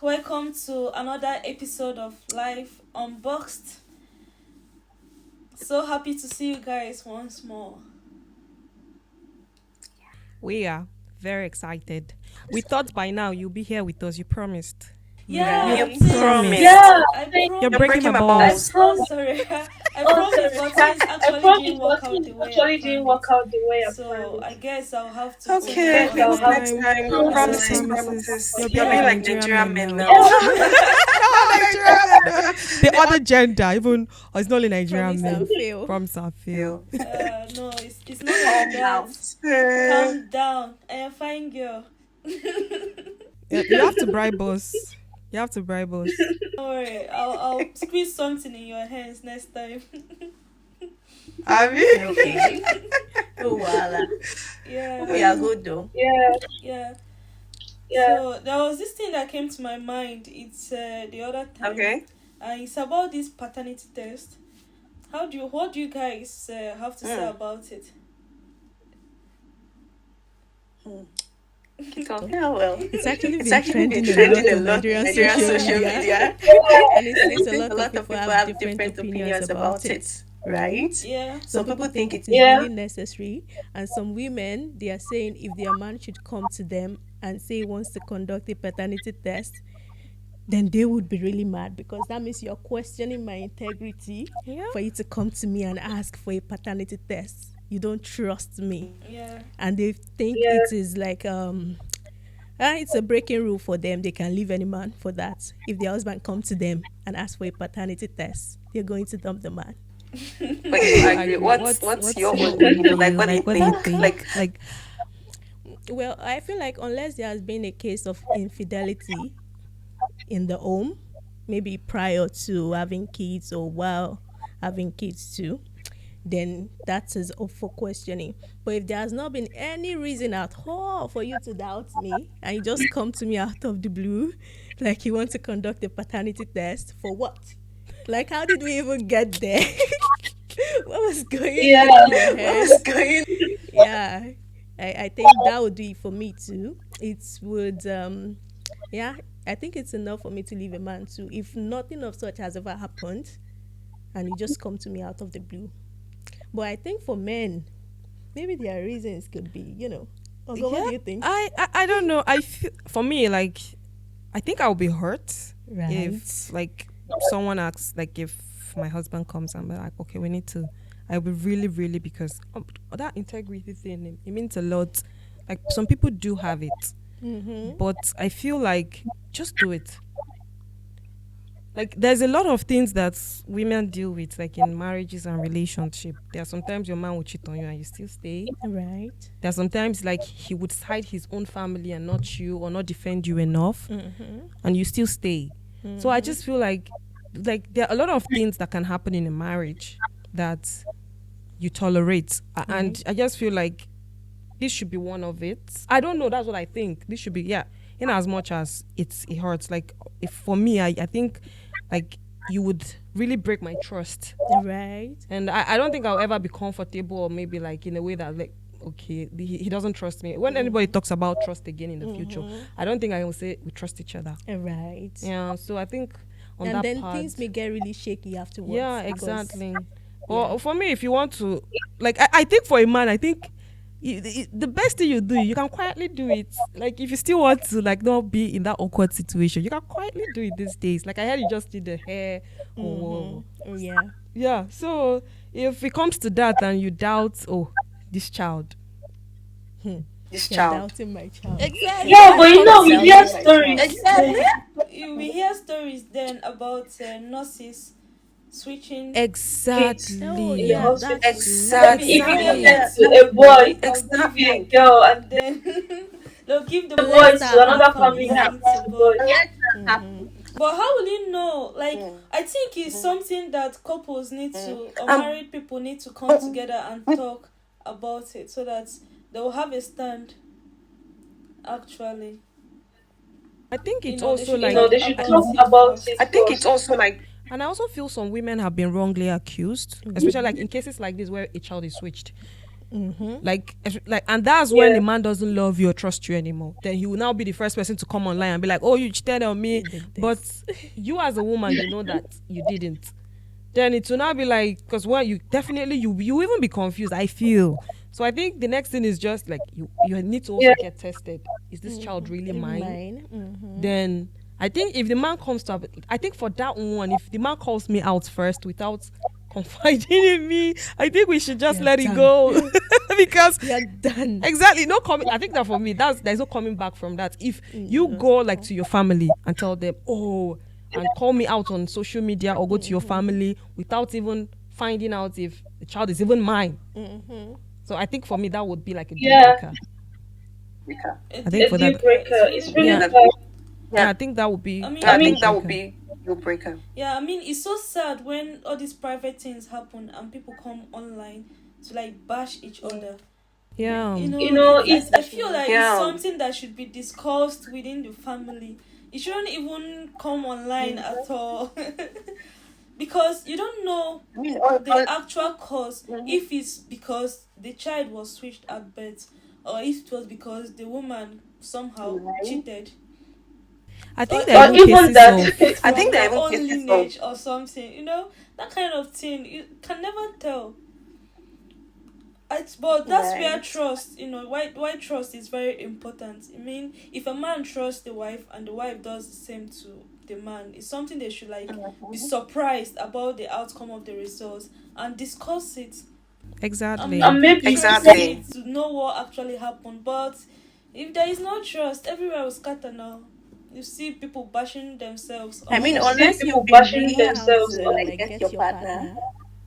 welcome to another episode of Life Unboxed. So happy to see you guys once more. We are very excited. We thought by now you'll be here with us. You promised. Yeah, You I did. promised. I You're promise. breaking my I balls. oh sorry. I promise, but things actually didn't work out the way I planned it. So I guess I'll have to take Okay, time on next my time. promises. Promises. You're being like Yeah. Nigerian men now. No, Nigerian men. The other gender, even it's not only Nigerian men. Promise and fail. No, it's not like that. Calm down. I am fine, girl. You have to bribe us. You have to bribe us. Don't worry. I'll squeeze something in your hands next time. Okay. Oh, voila. Yeah. We are good though. Yeah. So there was this thing that came to my mind. It's the other time. Okay. It's about this paternity test. What do you guys have to say about it? Kiitan. Yeah, well. It's actually been Trending trending a a lot lot on on Nigerian social social media. media. And it seems a lot of people have different opinions about it. right? Yeah. Some people think it is really necessary, and some women, they are saying if their man should come to them and say he wants to conduct a paternity test, then they would be really mad, because that means you're questioning my integrity for you to come to me and ask for a paternity test. You don't trust me. Yeah. And they think it is like it's a breaking rule for them. They can leave any man for that. If their husband come to them and ask for a paternity test, they're going to dump the man. Okay, what's your opinion? Like, what do you think? Like, well, I feel like unless there has been a case of infidelity in the home, maybe prior to having kids or while having kids too, then that is up for questioning. But if there has not been any reason at all for you to doubt me, and you just come to me out of the blue, like you want to conduct a paternity test, for what? Like, how did we even get there? What was going on in your head? Yeah, I think that would do it for me too. It would, I think it's enough for me to leave a man too. If nothing of such has ever happened, and you just come to me out of the blue. But I think for men, maybe their reasons could be, Ogoo, what do you think? I don't know. For me, like, I think I'll be hurt if, like, someone asks, like, if my husband comes and be like, okay, we need to. I will really, really, because that integrity thing, it means a lot. Like, some people do have it, but I feel like just do it. Like, there's a lot of things that women deal with, like in marriages and relationships. There are sometimes your man will cheat on you and you still stay. Right. There are sometimes, like, he would side his own family and not you, or not defend you enough, and you still stay. So I just feel like there are a lot of things that can happen in a marriage that you tolerate. And I just feel like this should be one of it. I don't know. That's what I think. This should be, in as much as it hurts. Like, if for me, I think, like, you would really break my trust. Right. And I don't think I'll ever be comfortable, or maybe, like, in a way that, like, okay, he doesn't trust me. When anybody talks about trust again in the future, I don't think I will say we trust each other. Right. Yeah, so I think on and that then part, things may get really shaky afterwards. Yeah, exactly. Well, for me, if you want to, like, I think for a man, I think the best thing you do, you can quietly do it. Like, if you still want to, like, not be in that awkward situation, you can quietly do it these days. Like, I heard you just did the hair. Yeah. So if it comes to that and you doubt, this child. Doubting my child. Exactly. Yeah, but we hear stories. We hear stories then about nurses switching. Exactly. Oh, yeah, that's Exactly. If you give them to a boy, I'll give you a girl, and Then they'll give the the boy boy to another family to to boy. But how will you know? Like, I think it's something that couples need to, or married people need to come together and talk about it, so that they will have a stand. Actually, I think it's they also should, like, They should talk about it. I think it's also like, and I also feel some women have been wrongly accused, especially like in cases like this where a child is switched. Like, and that's when the man doesn't love you or trust you anymore. Then he will now be the first person to come online and be like, "Oh, you cheated on me," but you as a woman, you know that you didn't. Then it will now be like, because you definitely you even be confused. I feel so. I think the next thing is just like you need to also get tested. Is this child really mine? Then I think if the man comes to, I think for that one, if the man calls me out first without confiding in me, I think we should just let it go. Because you're done. Exactly. No coming. I think that for me, there's no coming back from that. If you go like to your family and tell them, "Oh," and call me out on social media, or go to your family without even finding out if the child is even mine. So I think for me that would be like a deal breaker. I think for deal that, breaker. It's really yeah. hard. Yeah, I think that would be. I think that would be deal breaker. Yeah, I mean, it's so sad when all these private things happen and people come online to like bash each other. Yeah. I feel like it's something that should be discussed within the family. It shouldn't even come online at all. Because you don't know the actual cause. If it's because the child was switched at birth, or if it was because the woman somehow cheated. I think there are even cases I think there are even lineage or something. That kind of thing. You can never tell. But that's where trust, why trust is very important. I mean, if a man trusts the wife and the wife does the same to the man, it's something they should be surprised about the outcome of the results and discuss it. Exactly. And maybe to know what actually happened. But if there is no trust, everywhere will scatter now. You see people bashing themselves. I mean, unless you've been bashing themselves like get your partner.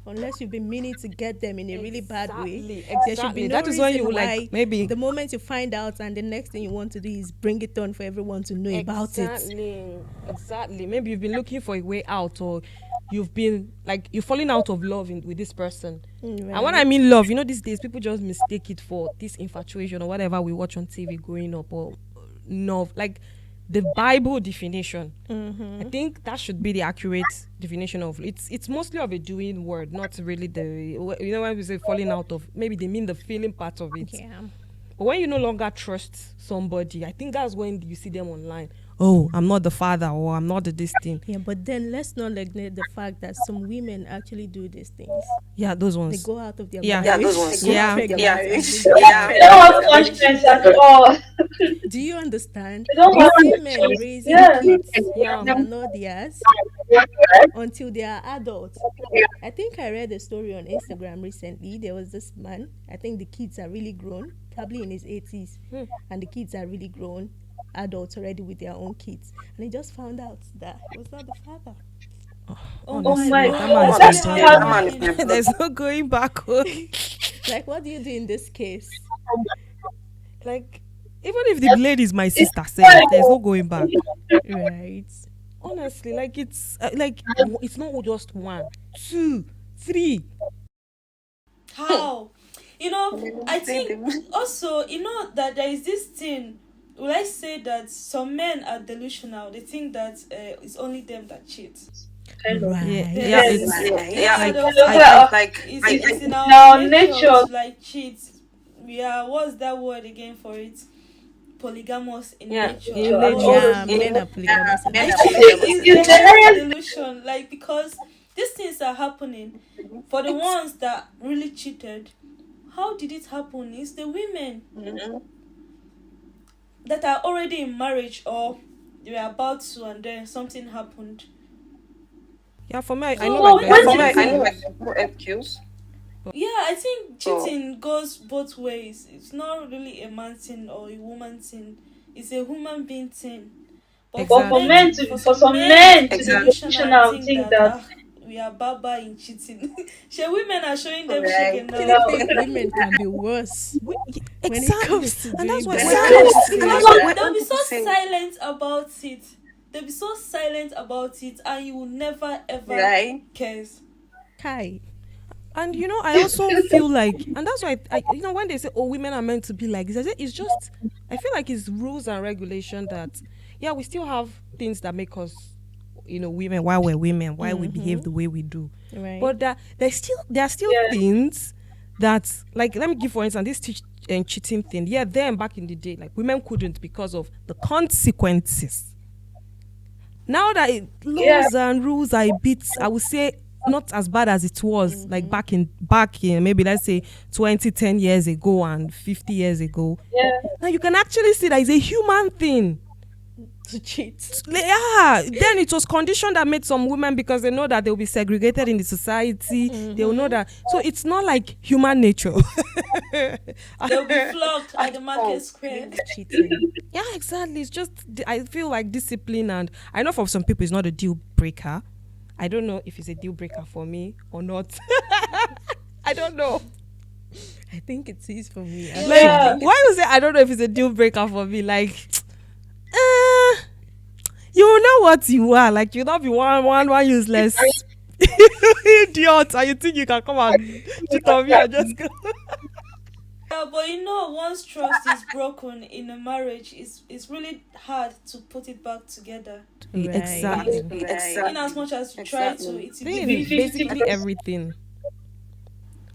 Unless you've been meaning to get them in a really bad way. There should be no that is when you like maybe the moment you find out and the next thing you want to do is bring it on for everyone to know about it. Exactly. Maybe you've been looking for a way out, or you've been like you're falling out of love with this person. Right. And when I mean love, these days people just mistake it for this infatuation or whatever we watch on TV growing up, or no, like the Bible definition. I think that should be the accurate definition of it's mostly of a doing word, not really when we say falling out of, maybe they mean the feeling part of it. Yeah. But when you no longer trust somebody, I think that's when you see them online. Oh, I'm not the father, or I'm not this thing. Yeah, but then let's not neglect the fact that some women actually do these things. Yeah, those ones. They go out of their those ones. They don't have conscience at all. Do you understand? They don't have women raising kids that are not theirs until they are adults. I think I read a story on Instagram recently. There was this man. I think the kids are really grown, probably in his 80s, and the kids are really grown. Adults already with their own kids, and he just found out that he was not the father. Oh my God! There's no going back. Like, what do you do in this case? Like, even if the lady is my sister, there's no going back. Right. Honestly, like it's it's not just 1, 2, 3. How? I think also that there is this thing. Will I say that some men are delusional? They think that it's only them that cheat. Right. It's in our nature to like cheat. We are, what's that word again for it? Polygamous in nature. Men are polygamous. It's a delusion, like, because these things are happening for the ones that really cheated. How did it happen? It's the women that are already in marriage, or they were about to, and then something happened. Yeah, for me, I know no excuse. Yeah, I think cheating goes both ways. It's not really a man thing or a woman thing. It's a human being thing. But for some men to delusional think that we are baba in cheating. Women are showing them shaking now. I think women can be worse. When it comes to and that's why they'll be so silent about it. They'll be so silent about it, and you will never ever cares. Kai. And I also feel like, and that's why I when they say, oh, women are meant to be like this, I say it's just, I feel like it's rules and regulation that, yeah, we still have things that make us, women, why we're women, why we behave the way we do. Right. But there are still things that, like, let me give for instance this cheating thing. Yeah, then back in the day, like women couldn't because of the consequences. Now that laws and rules are a bit, I would say, not as bad as it was like back in maybe let's say 10 years ago and 50 years ago. Now you can actually see that it's a human thing to cheat. Yeah, then it was condition that made some women, because they know that they'll be segregated in the society. They will know that. So it's not like human nature. They'll be flogged at the market square. Yeah, exactly. It's just, I feel like discipline, and I know for some people it's not a deal breaker. I don't know if it's a deal breaker for me or not. I don't know. I think it is for me. Like, why you say I don't know if it's a deal breaker for me? Like, you know what you are. Like, you'll not be one useless idiot, and you think you can come and cheat on me and just go. Yeah, but once trust is broken in a marriage, it's really hard to put it back together. Right. Exactly. In as much as you try to, it's basically everything.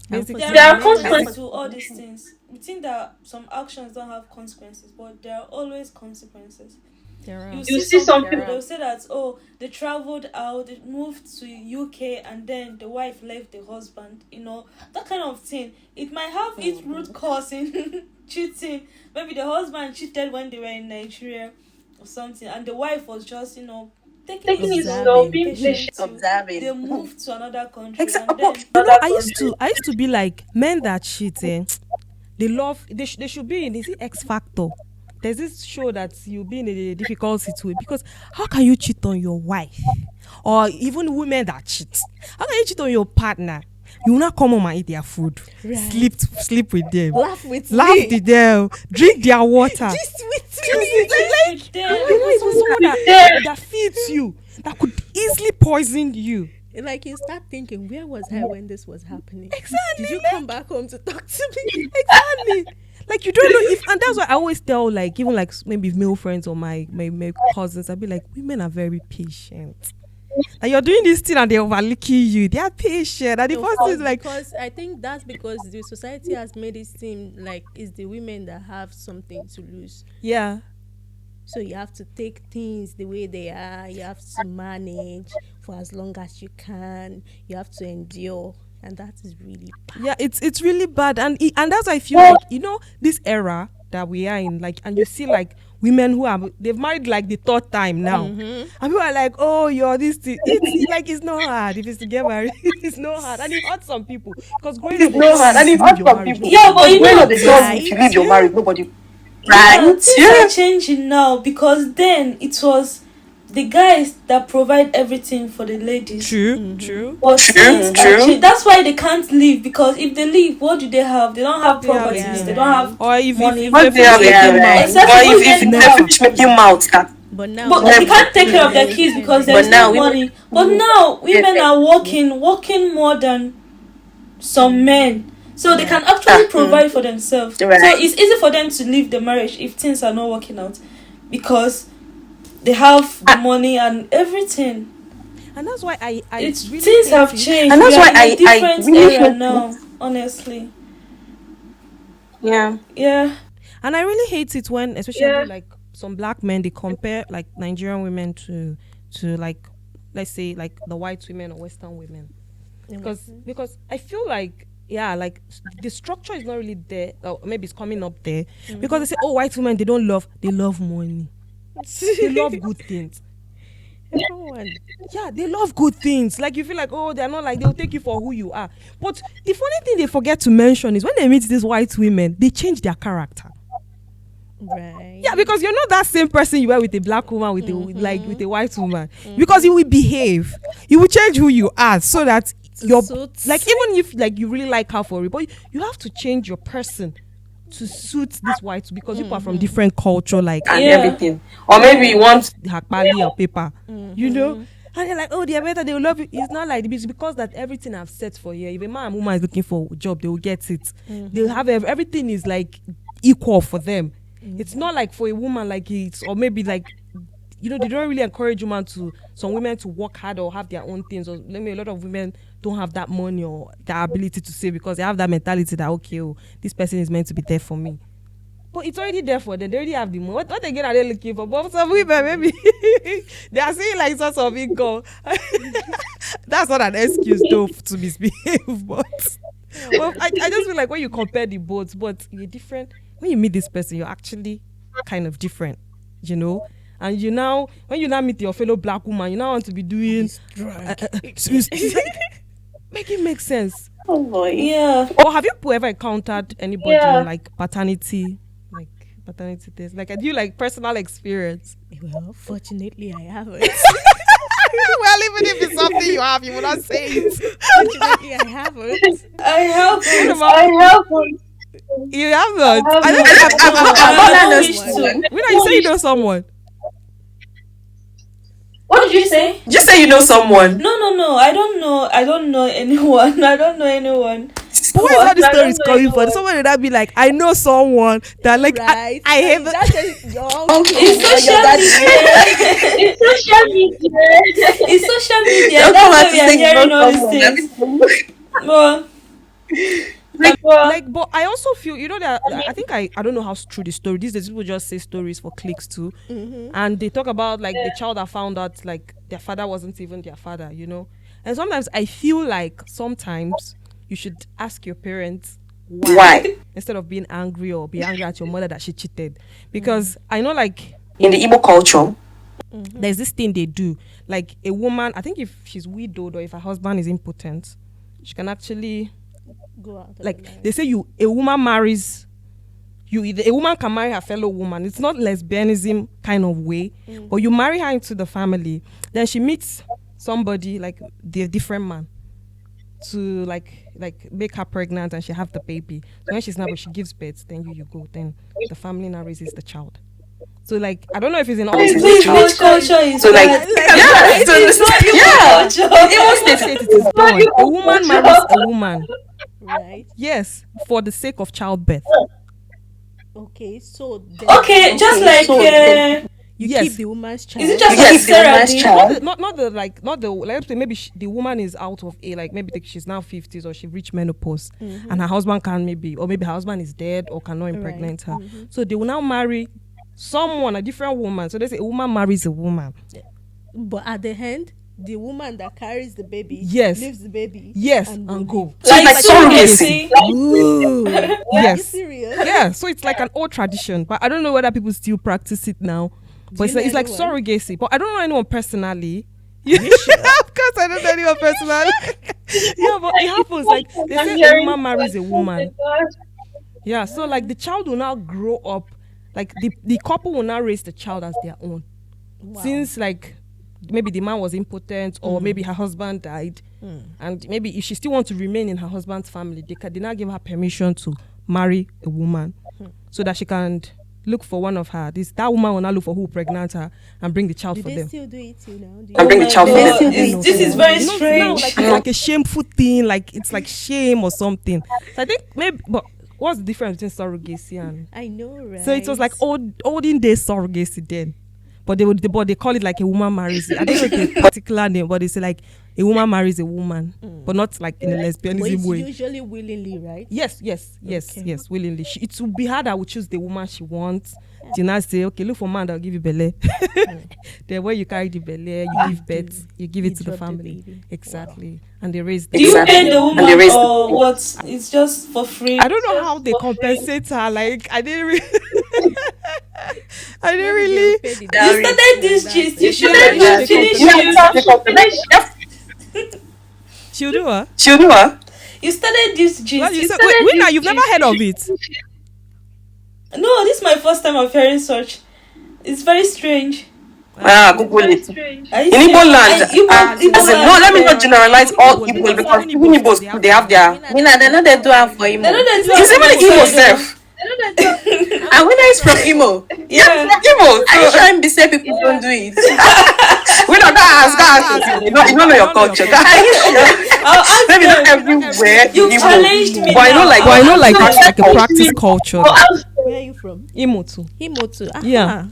Basically, there are consequences to all these things. We think that some actions don't have consequences, but there are always consequences. You see some people, they'll say that, they traveled out, they moved to UK, and then the wife left the husband, that kind of thing. It might have its root cause in cheating. Maybe the husband cheated when they were in Nigeria or something, and the wife was just, taking it slow, being patient, observing. They moved to another country. And then, I used to be like, men that cheat, they should be in this X Factor. There's this show that you'll be in a difficult situation, because how can you cheat on your wife? Or even women that cheat, how can you cheat on your partner? You will not come home and eat their food, right. sleep with them, laugh with them, drink their water, just with them. Even someone that feeds you, that could easily poison you. Like, you start thinking, where was I when this was happening? Exactly. Did you come back home to talk to me? Exactly. Like, you don't know if, and that's why I always tell, like, even like maybe male friends or my cousins, I'd be like, women are very patient. Like, you're doing this thing and they're overlooking you. They are patient. And the first thing is like, because I think that's because the society has made it seem like it's the women that have something to lose. Yeah. So you have to take things the way they are. You have to manage for as long as you can. You have to endure. And that is really bad. Yeah, it's really bad. And that's why I feel like, this era that we are in, like, and you see like women who they've married like the third time now. And people are like, oh, you're this thing. It's like, it's not hard. If it's to get married, it's not hard. And it hurts some people. Because growing up, it's not hard. And it hurts some people. Yeah, but if you leave your marriage, nobody. Right? Things are changing now, because then it was the guys that provide everything for the ladies. True. But true. That's why they can't leave, because if they leave, what do they have? They don't have properties. They don't have money. If they finish making mouths. But they can't take care of their kids because there's no money. But now women are working more than some men. So they can actually provide for themselves. Right. So it's easy for them to leave the marriage if things are not working out, because they have the money and everything. And that's why I really things have changed. And that's why I really era now, honestly. Yeah. And I really hate it when, especially like some black men, they compare like Nigerian women to like, let's say like the white women or Western women, because I feel like, like the structure is not really there, or maybe it's coming up there, because they say, oh, white women, they love money. They love good things. Everyone. Yeah, they love good things. Like, you feel like, oh, they're not like, they'll take you for who you are. But the funny thing they forget to mention is when they meet these white women, they change their character. Right. Yeah, because you're not that same person you were with a black woman, with a white woman. Because you will behave. You will change who you are so that you're like, even if like you really like her for it, but you have to change your person to suit this white, because people are from different culture, like, and everything. Or maybe you want hakpali or paper, you know, and they're like, oh, they're better, they will love you. It's not like this, because that everything I've set for you. If a man and woman is looking for a job, they will get it. They'll have everything is like equal for them. It's not like for a woman like it's, or maybe like they don't really encourage some women to work hard or have their own things. Or a lot of women don't have that money or the ability to save because they have that mentality that, okay, this person is meant to be there for me. But it's already there for them. They already have the money. What again are they looking for? But some women, maybe they are saying like source of income. That's not an excuse though to misbehave. But I just feel like when you compare the both, but you're different. When you meet this person, you're actually kind of different, and when you now meet your fellow black woman, you now want to be doing make it make sense. Oh boy. Yeah. Or have you ever encountered anybody like paternity test? Like, do you like personal experience? Well, fortunately, I haven't. Well, even if it's something you have, you will not say it. Fortunately, I haven't. I haven't. You haven't? I wish to. You say you know someone. What did you say? Just say you know someone. No. I don't know anyone. I don't know anyone. But where is all the stories coming from? Someone would that be like, I know someone that like Right. I have. It's social media. That's why we are hearing all these things. Well, But I also feel, that I think I don't know how true the story. These days people just say stories for clicks too, and they talk about like the child that found out like their father wasn't even their father, And sometimes I feel like sometimes you should ask your parents why instead of being angry or be angry at your mother that she cheated, because I know like In the Igbo culture, there's this thing they do, like a woman. I think if she's widowed or if her husband is impotent, she can actually. Go out. Like they say, a woman marries you. A woman can marry her fellow woman. It's not lesbianism kind of way, but you marry her into the family. Then she meets somebody like the different man to like make her pregnant, and she have the baby. So when she's now, she gives birth. Then you go. Then the family now raises the child. So like I don't know if it's in all which culture is so like that? It is done. A woman marries a woman. Right. Yes, for the sake of childbirth. Okay, so just like you yes. keep the woman's child. is it just like Sarah did? Not the let's say maybe the woman is out of like maybe she's now 50s or she reached menopause, and her husband can maybe her husband is dead or cannot impregnate her. So they will now marry someone, a different woman. So they say a woman marries a woman. But at the end, the woman that carries the baby leaves the baby and go. So like surrogacy. Yes. Are you serious? Yeah, so it's like an old tradition, but I don't know whether people still practice it now. But it's like surrogacy. But I don't know anyone personally. Of course I don't know anyone personally. Yeah, but it happens. Like they say a woman marries a woman. Yeah, so like the child will now grow up. Like the couple will now raise the child as their own. Wow. Since like maybe the man was impotent or maybe her husband died, and maybe if she still wants to remain in her husband's family, they now give her permission to marry a woman so that she can look for one of her. That woman will now look for who will pregnant her and bring the child for them. Do they still do it till now? And bring the child for them. This is very strange. It's like a shameful thing, like it's like shame or something. So I think maybe, but what's the difference between surrogacy and? I know, right? So it was like olden days surrogacy then. But they call it like a woman marries. I don't know like a particular name, but they say like a woman marries a woman, but not like in a lesbianism way. Usually willingly, right? Yes, willingly. It will be her that will choose the woman she wants. She now say, okay, look for man that will give you belly. Then when you carry the belly, you give birth, you give it to the family. Exactly. Wow. And they raise the Do you pay the woman or what? It's just for free. I don't know how they compensate her. Like I didn't really You started this gist. You should have finished. She'll do what? You started this gist. Well, you've never heard of it? No, this is my first time of hearing such. It's very strange. Google it. In Igbo land, no, let me not generalize all Igbo because even Igbos they have their. They know they do have for Imo. It's even Igbo self. And when I is from Imo, yeah, Igbo. Are you trying to say people don't do it? We don't ask. You don't know your culture. Maybe not everywhere. You challenged me. But I know like a practice culture. Where are you from? Imo too. Imo too. Yeah.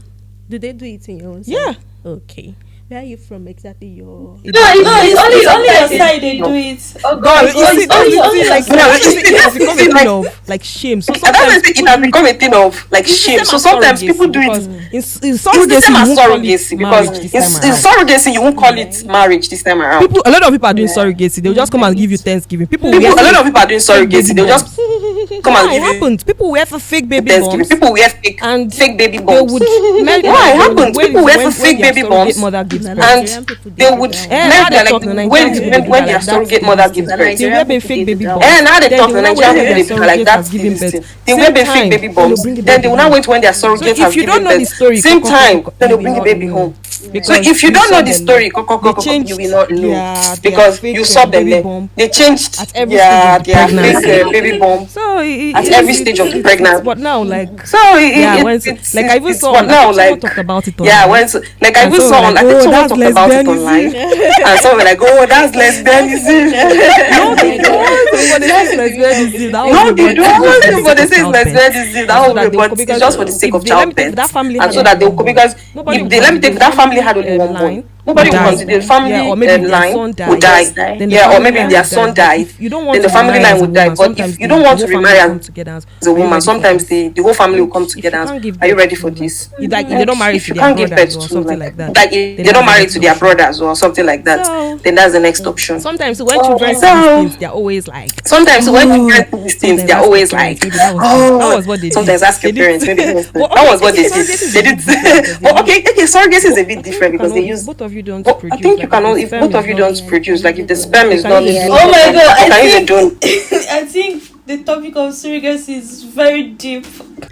Do they do it in your own side? Yeah. Okay. Where are you from exactly? Your It's only your side they do it. Oh God, It's only like No, it has become a thing of like shame. So And that's why I sometimes say it has become a thing of like it's the shame. same So as sometimes surrogacy people do because it. in It's the surrogacy same you as won't call it surrogacy because marriage this in time around. surrogacy you won't call it marriage this time around. A lot of people are doing surrogacy. They'll just come and give you Thanksgiving. A lot of people are doing surrogacy. They'll just come and it give you happens. People wear for fake baby Thanksgiving. bombs. People wear And fake baby They bombs. would Yeah, it happens. People wear for fake their baby surrogate bombs, mother gives Na birth. and Nigerian people they do would that. Now they like talk, Nigerian people do when that, their like, that's surrogate the mother this gives thing. birth. They wear fake baby bombs. And now they Then talk they to will not Nigerian wait when people their like surrogate that. has given birth. They wear Same fake time, baby then they'll bombs. bring the Then they baby will not home. wait when their So surrogate if has you don't given know the birth. story, Same time, then you they'll bring will the not baby know. home. So Because if you don't saw know the them, story, they changed you will not know their because fake you saw them baby there. bomb They changed at every stage of the their fake pregnancy. baby bomb So at every stage of the pregnancy. but now like So like I even it's saw what I now think someone like talked about it yeah online. like I And even someone saw like, I think oh, someone that's talked about it lesbianism. online and someone were like, oh, that's lesbianism. No, they don't. But they say it's lesbianism. That No, was they don't. But they say it's childbirth. lesbianism. That So whole that way, they but because it's just for the sake of let me take that childbirth, family and had so only that they one will boy. because Nobody if would they let me consider take that family had only one line boy. Nobody would will die. consider the family Yeah, or maybe their line son would died. die. Then the Yeah, or family maybe line their would die. son But died. if you don't Then want the to family remarry line as a would die. woman, But if sometimes you don't want to the whole remarry family will come as together. a Are you woman, ready for sometimes this? the whole family will come If you together. can't give Are you birth ready to, for like, this? like if they don't marry If to you their can't give birth brothers or to something like that, like if then they're that's not the married next to their option. brothers or something like that, So then that's the next option. sometimes when children see these So things, they're always like, sometimes when oh, parents do these things, sometimes they're ask your always parents. like, Maybe that oh, was what they did. sometimes ask They your did. parents. Maybe But that okay, was what they did. surrogacy is They a did. bit different because they But use. okay, surrogacy is a bit I think different because they use. both of you don't But I produce. think you Like cannot. if the If sperm both of is you not, don't produce, like if the sperm they is can not, use a Oh my donor. god, you can use a I donor. think I think the topic of surrogacy is very deep.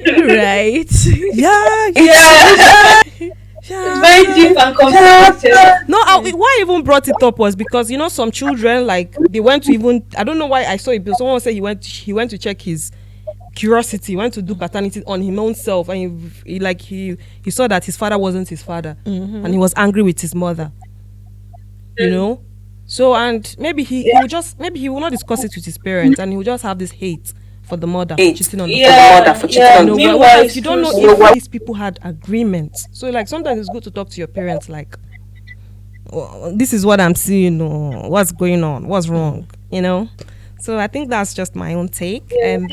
Right. Yeah, Yeah, it's very deep and complicated. No, why I even brought it up was because some children like they went to even I don't know why I saw it, but someone said he went to check his curiosity, he went to do paternity on his own self, and he saw that his father wasn't his father, and he was angry with his mother. So and maybe he will just maybe he will not discuss it with his parents, and he will just have this hate for the mother for cheating on the father. Yeah, mother for cheating yeah. on the Meanwhile, Whereas you don't know it's if these people had agreements. So like sometimes it's good to talk to your parents like, oh, this is what I'm seeing, or what's going on, what's wrong, So I think that's just my own take. And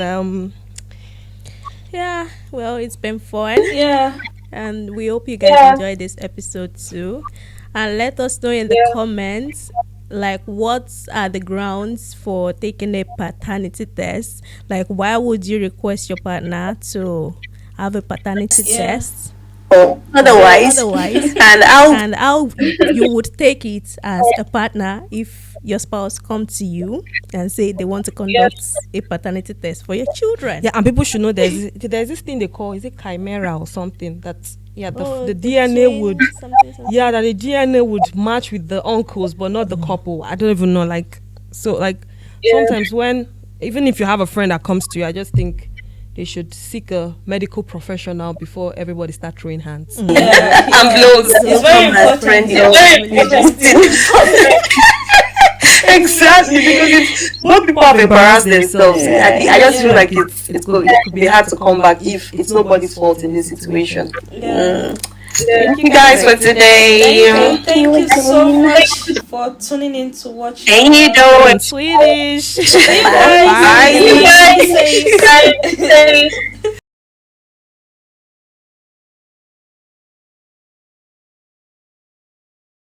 Yeah, well, it's been fun. yeah. And we hope you guys enjoyed this episode too. And let us know in the comments, like, what are the grounds for taking a paternity test? Like, why would you request your partner to have a paternity test? Otherwise, and how you would take it as a partner if your spouse come to you and say they want to conduct a paternity test for your children. yeah, and people should know there's this thing they call, is it chimera or something, that the DNA twin, would something. that the DNA would match with the uncles but not the couple. I don't even know, sometimes when even if you have a friend that comes to you, I just think they should seek a medical professional before everybody start throwing hands. and blows. It's very important. Exactly, because both people have embarrassed themselves. I just feel like it could be hard to come back if it's nobody's fault in this situation. Yeah. Thank you guys for today. Thank you so much for tuning in to watch. Thank you, doing Swedish. See you guys. Bye. See you guys. Bye.